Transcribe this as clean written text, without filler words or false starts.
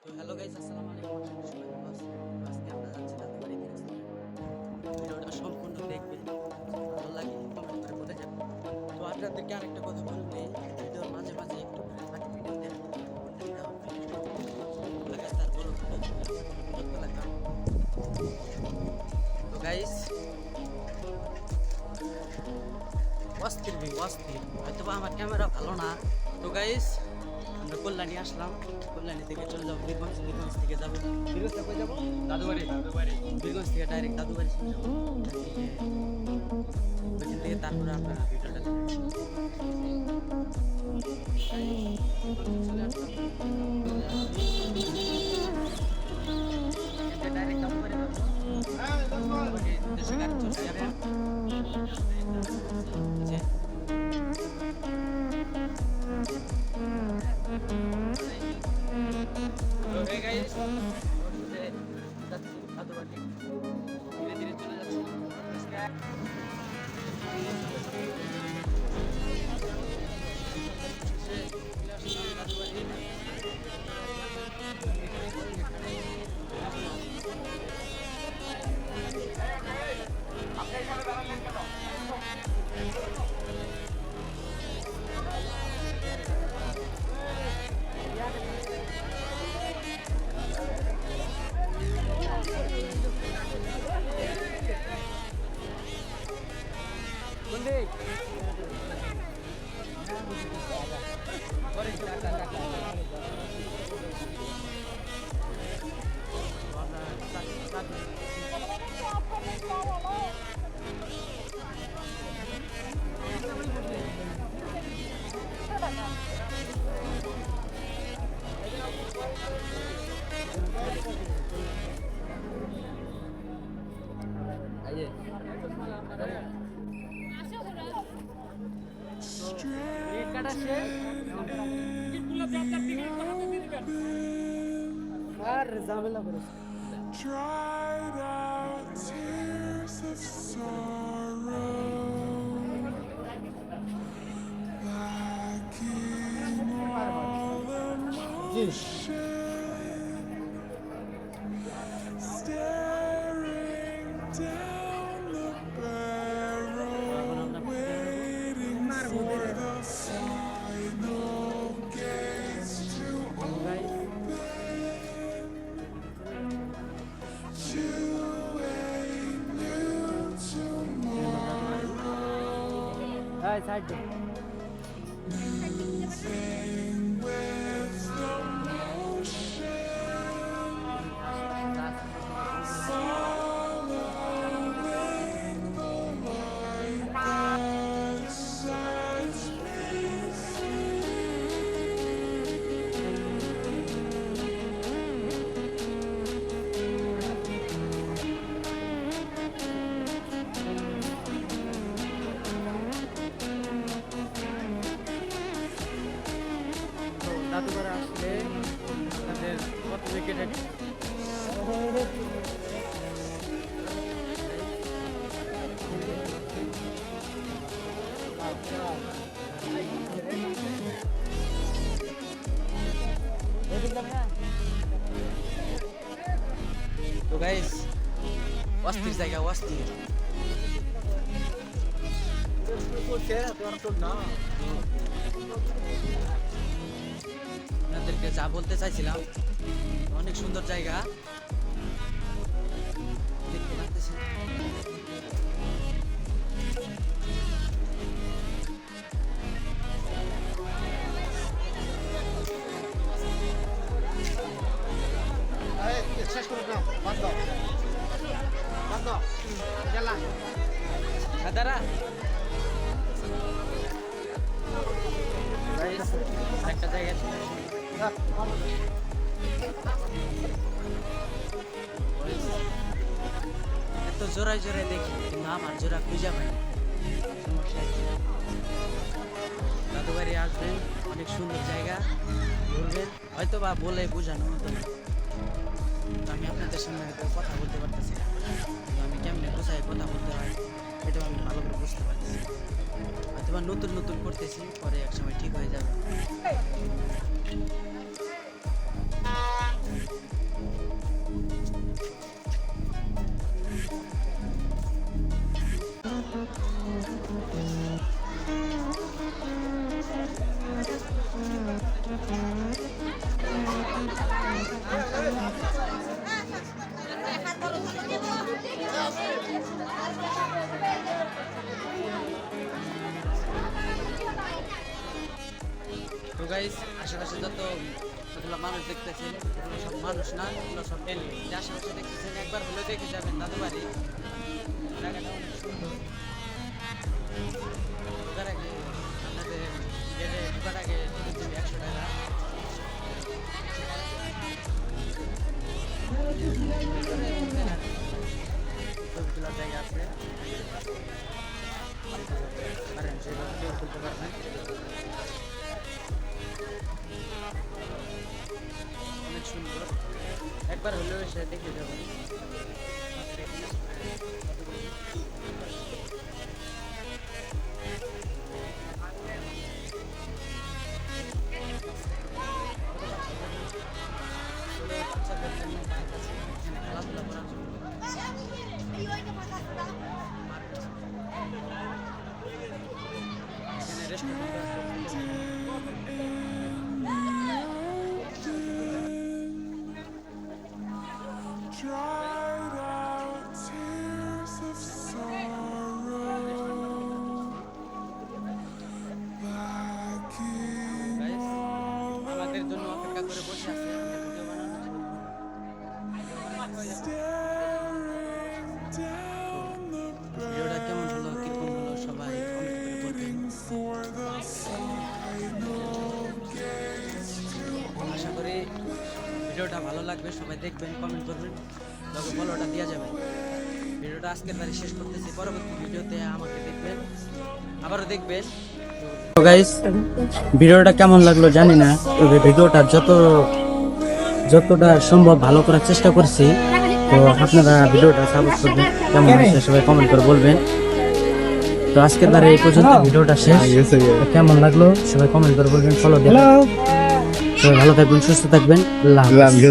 তো hello guys, আসসালামু আলাইকুম। আশা করি সবাই ভালো আছেন। তো আজকে আমরা যাচ্ছি দাদু বাড়ি দিনাজপুর। ভিডিওটা সম্পূর্ণ দেখবেন, যদি ভালো লাগে কমেন্ট করে বলে যাবেন। তো আপনাদেরকে আরেকটা কথা বলে নেই, ভিডিওর মাঝে মাঝে একটু করে ফানি ভিডিও দেওয়া কন্টেন্ট দেওয়া লাগাতার বড় ভিডিও চলে আসে, কোনো বিরক্ত লাগবে না। তো গাইস, অস্থির হয়তো বা আমার ক্যামেরা ভালো না। তো গাইস, আমরা কল্যাণী আসলাম, কল্যাণী থেকে চলে যাবো বীরগঞ্জ, বীরগঞ্জ থেকে যাবো বীরগঞ্জ থেকে যাবো দাদুবাড়ি, বীরগঞ্জ থেকে ডাইরেক্ট দাদুবাড়ি চলে যাবো। ওইখান থেকে তারপরে আমরা ভিডিওটা ডাইরেক্ট দাদুবাড়ি যাবো। দেশে গাড়ি চলে যাবে। যে Hey guys, যাচ্ছি দাদুবাড়ি, ধীরে ধীরে চলে যাচ্ছি। আর ঝামেলা করে Dried out tears of sorrow, lacking all emotion, staring down the barrel, waiting for the final gates to open. To a new tomorrow, moving with the motion, following the light that sets me free. Dadubari আসলে তাদের প্রথমে কেটে তো guys, অস্থির জায়গা, অস্থির। আপনাদেরকে যা বলতে চাইছিলাম, অনেক সুন্দর জায়গা দেখতে পাচ্ছি। শেষ করে দাও, বন্ধ বন্ধ গেলা দাদা একটা জায়গা ছিল, এত জোড়ায় জোড়ায় দেখি কিন্তু আমার জোড়া খুঁজে পাই। সমস্যা হচ্ছে, দাদুবাড়ি আসবেন, অনেক সুন্দর জায়গা, ঘুরবেন। হয়তো বা বলে বোঝানো হতো না, তো আমি আপনাদের সামনে হয়তো কথা বলতে পারতেছি না, কিন্তু আমি কেমনে বোঝাই কথা বলতে হয় এটাও আমি ভালো করে বুঝতে পারতেছি। হয়তো বা নতুন নতুন করতেছি, পরে এক সময় ঠিক হয়ে যাবে। গাইস আশেপাশে যতগুলো মানুষ দেখতেছেন এগুলো সব মানুষ না, এগুলো সব এলিয়েন। যে আশেপাশে দেখতেছেন একবার হলেও দেখে যাবেন দাদু বাড়ি। জায়গাটা অনেক সুন্দর। ঢোকার আগে আপনাদের গেটে ঢোকার আগে টিকিট দিবে 100 টাকা। ছবি তোলার জায়গা আছে, পারেন সেভাবে কেউ তুলতে পারবেন। অনেক সুন্দর, একবার হলেও এসে দেখে যাবেন। ছোট বাচ্চাদের জন্য পার্ক আছে, এখানে খেলাধুলা করার জন্য পার্ক আছে। এখানে রেস্টুরেন্ট আছে। Dried out tears of sorrow, backing Guys, all আমাদের জন্য অপেক্ষা করে বসে আছে ভিডিও বানানোর জন্য। staring down the ভিডিওটা কেমন হলো, কিরকম হলো সবাই কমেন্ট করে বলবেন। for the final gates to আশা করি ভিডিওটা ভালো লাগবে, সবাই দেখবেন, কমেন্ট করবেন, লগে ফলোটা দেওয়া যাবে। ভিডিওটা আজকের বারে শেষ করতেছি, পরবর্তী ভিডিওতে আমাকে দেখবেন, আবারও দেখবেন। তো গাইস ভিডিওটা কেমন লাগলো জানি না, তবে ভিডিওটা যতটা সম্ভব ভালো করার চেষ্টা করছি। তো আপনারা ভিডিওটা সাপোর্ট করবেন, কেমন হয়েছে সবাই কমেন্ট করে বলবেন। তো আজকের বারে এই পর্যন্ত ভিডিওটা শেষ। তো কেমন লাগলো সবাই কমেন্ট করে বলবেন, ফলো দেবেন। সবাই ভালো থাকবেন, সুস্থ থাকবেন। আল্লাহ হাফেজ।